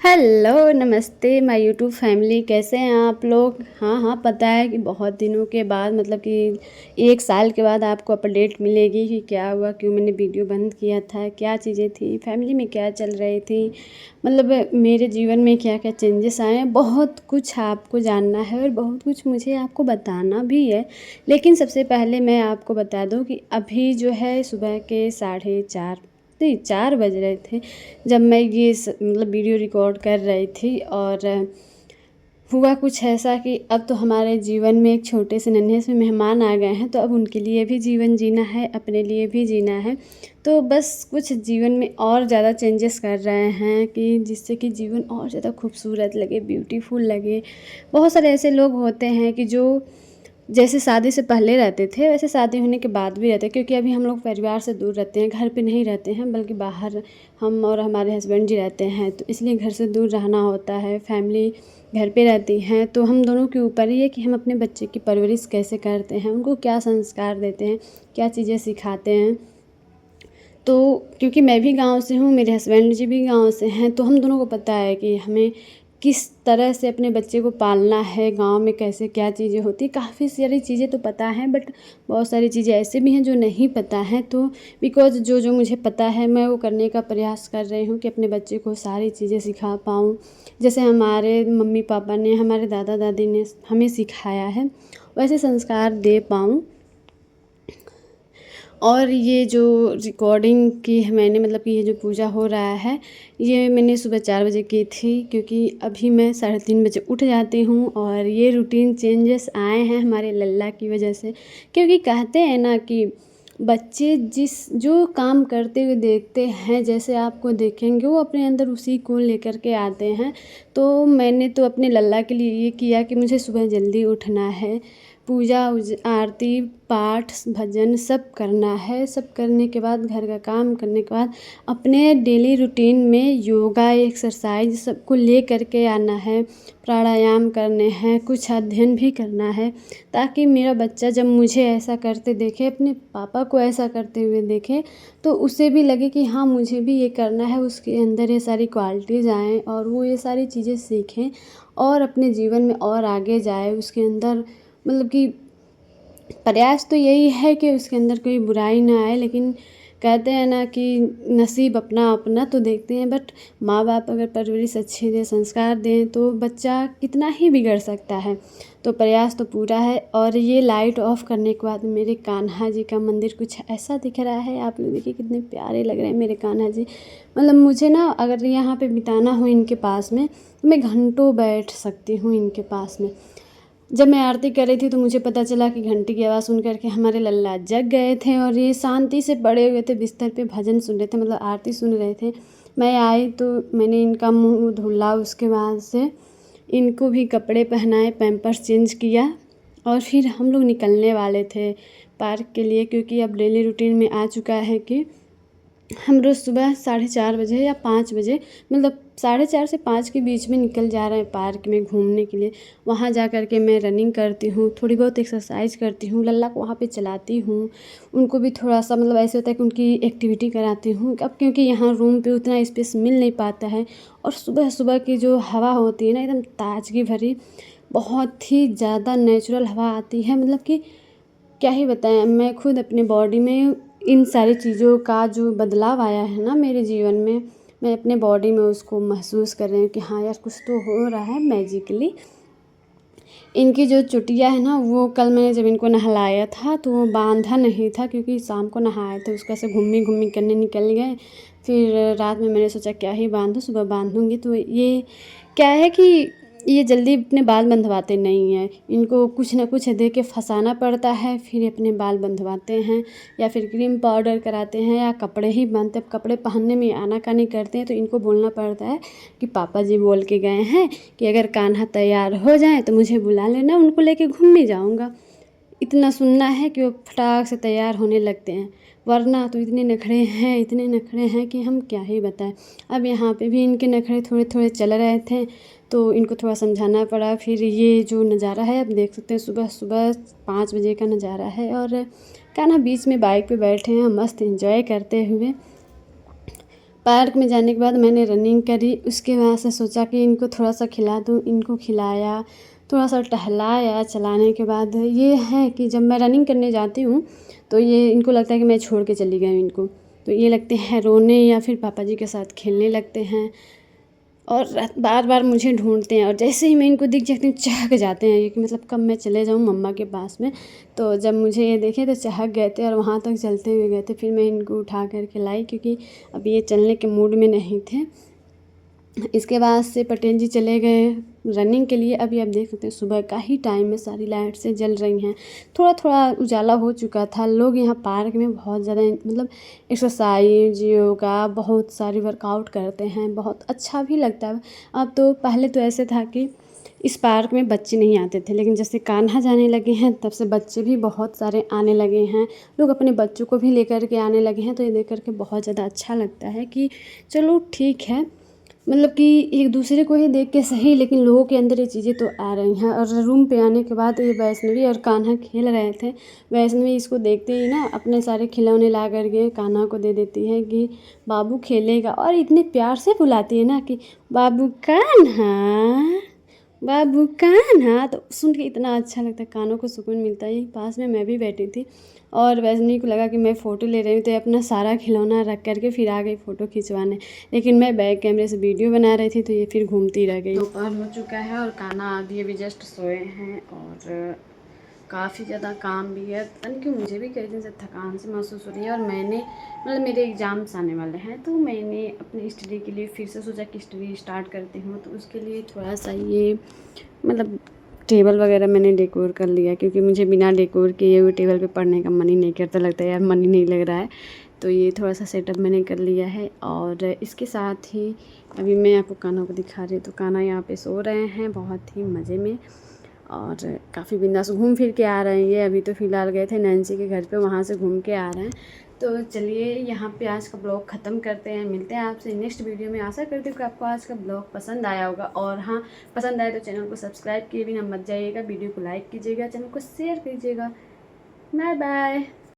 Hello नमस्ते my YouTube family, कैसे हैं आप लोग। हाँ, पता है कि बहुत दिनों के बाद मतलब कि 1 साल के बाद आपको अपडेट मिलेगी कि क्या हुआ, क्यों मैंने वीडियो बंद किया था, क्या चीज़ें थी, फैमिली में क्या चल रही थी, मतलब मेरे जीवन में क्या क्या चेंजेस आए हैं। बहुत कुछ आपको जानना है और बहुत कुछ मुझे आपको बताना भी है। लेकिन सबसे पहले मैं आपको बता दूं कि अभी जो है सुबह के 4:30 नहीं 4 बज रहे थे जब मैं ये मतलब वीडियो रिकॉर्ड कर रही थी। और हुआ कुछ ऐसा कि अब तो हमारे जीवन में एक छोटे से नन्हे से मेहमान आ गए हैं, तो अब उनके लिए भी जीवन जीना है, अपने लिए भी जीना है। तो बस कुछ जीवन में और ज़्यादा चेंजेस कर रहे हैं कि जिससे कि जीवन और ज़्यादा खूबसूरत लगे, ब्यूटीफुल लगे। बहुत सारे ऐसे लोग होते हैं कि जो जैसे शादी से पहले रहते थे वैसे शादी होने के बाद भी रहते हैं, क्योंकि अभी हम लोग परिवार से दूर रहते हैं, घर पे नहीं रहते हैं बल्कि बाहर हम और हमारे हस्बैंड जी रहते हैं। तो इसलिए घर से दूर रहना होता है, फैमिली घर पे रहती हैं। तो हम दोनों के ऊपर ही है कि हम अपने बच्चे की परवरिश कैसे करते हैं, उनको क्या संस्कार देते हैं, क्या चीज़ें सिखाते हैं। तो क्योंकि मैं भी गांव से हूँ, मेरे हस्बैंड जी भी गांव से हैं, तो हम दोनों को पता है कि हमें किस तरह से अपने बच्चे को पालना है, गांव में कैसे क्या चीज़ें होती। काफ़ी सारी चीज़ें तो पता हैं, बट बहुत सारी चीज़ें ऐसे भी हैं जो नहीं पता हैं। तो बिकॉज़ जो जो मुझे पता है मैं वो करने का प्रयास कर रही हूँ कि अपने बच्चे को सारी चीज़ें सिखा पाऊँ। जैसे हमारे मम्मी पापा ने, हमारे दादा दादी ने हमें सिखाया है, वैसे संस्कार दे पाऊँ। और ये जो रिकॉर्डिंग की है मैंने, मतलब कि ये जो पूजा हो रहा है, ये मैंने सुबह 4 बजे की थी, क्योंकि अभी मैं 3:30 बजे उठ जाती हूँ। और ये रूटीन चेंजेस आए हैं हमारे लल्ला की वजह से। क्योंकि कहते हैं ना कि बच्चे जिस जो काम करते हुए देखते हैं, जैसे आपको देखेंगे वो अपने अंदर उसी को लेकर के आते हैं। तो मैंने तो अपने लल्ला के लिए ये किया कि मुझे सुबह जल्दी उठना है, पूजा आरती पाठ भजन सब करना है। सब करने के बाद घर का काम करने के बाद अपने डेली रूटीन में योगा एक्सरसाइज सबको ले करके आना है, प्राणायाम करने हैं, कुछ अध्ययन भी करना है, ताकि मेरा बच्चा जब मुझे ऐसा करते देखे, अपने पापा को ऐसा करते हुए देखे, तो उसे भी लगे कि हाँ मुझे भी ये करना है। उसके अंदर ये सारी क्वालिटीज़ आएँ और वो ये सारी चीज़ें सीखें और अपने जीवन में और आगे जाए। उसके अंदर मतलब कि प्रयास तो यही है कि उसके अंदर कोई बुराई ना आए। लेकिन कहते हैं ना कि नसीब अपना अपना तो देखते हैं, बट माँ बाप अगर परवरिश अच्छी दें, संस्कार दें, तो बच्चा कितना ही बिगड़ सकता है। तो प्रयास तो पूरा है। और ये लाइट ऑफ करने के बाद मेरे कान्हा जी का मंदिर कुछ ऐसा दिख रहा है। आप लोग देखिए कितने प्यारे लग रहे हैं मेरे कान्हा जी। मतलब मुझे ना अगर यहाँ पे बिताना हो इनके पास में, तो मैं घंटों बैठ सकती हूँ इनके पास में। जब मैं आरती कर रही थी तो मुझे पता चला कि घंटी की आवाज़ सुन कर के हमारे लल्ला जग गए थे और ये शांति से पड़े हुए थे बिस्तर पे, भजन सुन रहे थे, मतलब आरती सुन रहे थे। मैं आई तो मैंने इनका मुंह धुला, उसके बाद से इनको भी कपड़े पहनाए, पैम्पर्स चेंज किया और फिर हम लोग निकलने वाले थे पार्क के लिए। क्योंकि अब डेली रूटीन में आ चुका है कि हम रोज़ सुबह 4:30 बजे या 5 बजे, मतलब 4:30 से 5 के बीच में निकल जा रहे हैं पार्क में घूमने के लिए। वहाँ जा कर के मैं रनिंग करती हूँ, थोड़ी बहुत एक्सरसाइज करती हूँ, लल्ला को वहाँ पे चलाती हूँ। उनको भी थोड़ा सा मतलब ऐसे होता है कि उनकी एक्टिविटी कराती हूँ। अब क्योंकि यहाँ रूम पे उतना स्पेस मिल नहीं पाता है, और सुबह सुबह की जो हवा होती है ना, एकदम ताजगी भरी, बहुत ही ज़्यादा नेचुरल हवा आती है। मतलब कि क्या ही बताएं, मैं खुद अपने बॉडी में इन सारी चीज़ों का जो बदलाव आया है ना मेरे जीवन में, मैं अपने बॉडी में उसको महसूस कर रही हूँ कि हाँ यार कुछ तो हो रहा है मैजिकली। इनकी जो चुटिया है ना, वो कल मैंने जब इनको नहलाया था तो वो बांधा नहीं था, क्योंकि शाम को नहाए थे, उसका से घूमी घूमी करने निकल गए। फिर रात में मैंने सोचा क्या ही बांधूं, सुबह बांधूंगी। तो ये क्या है कि ये जल्दी अपने बाल बंधवाते नहीं हैं, इनको कुछ ना कुछ दे के फंसाना पड़ता है, फिर अपने बाल बंधवाते हैं या फिर क्रीम पाउडर कराते हैं या कपड़े ही बांधते हैं। कपड़े पहनने में आनाकानी करते हैं तो इनको बोलना पड़ता है कि पापा जी बोल के गए हैं कि अगर कान्हा तैयार हो जाए तो मुझे बुला लेना, उनको लेके घूमने जाऊँगा। इतना सुनना है कि वो फटाक से तैयार होने लगते हैं, वरना तो इतने नखरे हैं, इतने नखरे हैं कि हम क्या ही बताएं। अब यहाँ पे भी इनके नखरे थोड़े थोड़े चल रहे थे, तो इनको थोड़ा समझाना पड़ा। फिर ये जो नज़ारा है आप देख सकते हैं, सुबह सुबह 5 बजे का नज़ारा है और कान्हा बीच में बाइक पे बैठे हैं मस्त एंजॉय करते हुए। पार्क में जाने के बाद मैंने रनिंग करी। उसके बाद से सोचा कि इनको थोड़ा सा खिला दूँ, इनको खिलाया, थोड़ा सा टहलाया। चलाने के बाद ये है कि जब मैं रनिंग करने जाती हूँ तो ये इनको लगता है कि मैं छोड़ के चली गई हूँ इनको, तो ये लगते हैं रोने या फिर पापा जी के साथ खेलने लगते हैं और बार बार मुझे ढूंढते हैं। और जैसे ही मैं इनको दिख जाती हूँ चहक जाते हैं ये कि मतलब कब मैं चले जाऊँ मम्मा के पास में। तो जब मुझे ये देखे तो चहक गए थे और वहाँ तक चलते हुए गए थे। फिर मैं इनको उठा कर के लाई क्योंकि अब ये चलने के मूड में नहीं थे। इसके बाद से पटेल जी चले गए रनिंग के लिए। अभी आप देख सकते हैं सुबह का ही टाइम में सारी लाइट से जल रही हैं, थोड़ा थोड़ा उजाला हो चुका था। लोग यहाँ पार्क में बहुत ज़्यादा मतलब एक्सरसाइज योगा बहुत सारी वर्कआउट करते हैं, बहुत अच्छा भी लगता है। अब तो पहले तो ऐसे था कि इस पार्क में बच्चे नहीं आते थे, लेकिन जैसे कान्हा जाने लगे हैं तब से बच्चे भी बहुत सारे आने लगे हैं। लोग अपने बच्चों को भी लेकर के आने लगे हैं, तो ये देख कर के बहुत ज़्यादा अच्छा लगता है कि चलो ठीक है, मतलब कि एक दूसरे को ही देख के सही, लेकिन लोगों के अंदर ये चीज़ें तो आ रही हैं। और रूम पे आने के बाद ये वैष्णवी और कान्हा खेल रहे थे। वैष्णवी इसको देखते ही ना अपने सारे खिलौने ला करके कान्हा को दे देती है कि बाबू खेलेगा, और इतने प्यार से बुलाती है ना कि बाबू कान्हा, बाबू कान्हा। तो सुन के इतना अच्छा लगता है, कानों को सुकून मिलता है। पास में मैं भी बैठी थी और वैष्णवी को लगा कि मैं फ़ोटो ले रही हूँ, तो ये अपना सारा खिलौना रख करके फिर आ गई फ़ोटो खिंचवाने। लेकिन मैं बैक कैमरे से वीडियो बना रही थी तो ये फिर घूमती रह गई। दोपहर हो चुका है और कान्हा अभी जस्ट सोए हैं और काफ़ी ज़्यादा काम भी है। पता नहीं क्यों मुझे भी कई दिन से थकान से महसूस हो रही है। और मैंने मतलब मेरे एग्ज़ाम्स आने वाले हैं, तो मैंने अपनी स्टडी के लिए फिर से सोचा कि स्टडी स्टार्ट करती हूँ। तो उसके लिए थोड़ा सा ये मतलब टेबल वगैरह मैंने डेकोर कर लिया, क्योंकि मुझे बिना डेकोर किए हुए टेबल पे पढ़ने का मन ही नहीं करता, लगता है यार मन ही नहीं लग रहा है। तो ये थोड़ा सा सेटअप मैंने कर लिया है। और इसके साथ ही अभी मैं आपको कान्हा को दिखा रही हूँ। तो कान्हा यहाँ पे सो रहे हैं बहुत ही मज़े में और काफ़ी बिंदास घूम फिर के आ रहे हैं। ये अभी तो फ़िलहाल गए थे नैन्सी के घर पे, वहाँ से घूम के आ रहे हैं। तो चलिए यहाँ पे आज का ब्लॉग ख़त्म करते हैं, मिलते हैं आपसे नेक्स्ट वीडियो में। आशा करती हूँ कि आपको आज का ब्लॉग पसंद आया होगा। और हाँ, पसंद आए तो चैनल को सब्सक्राइब किए बिना मत जाइएगा, वीडियो को लाइक कीजिएगा, चैनल को शेयर कीजिएगा। Bye bye.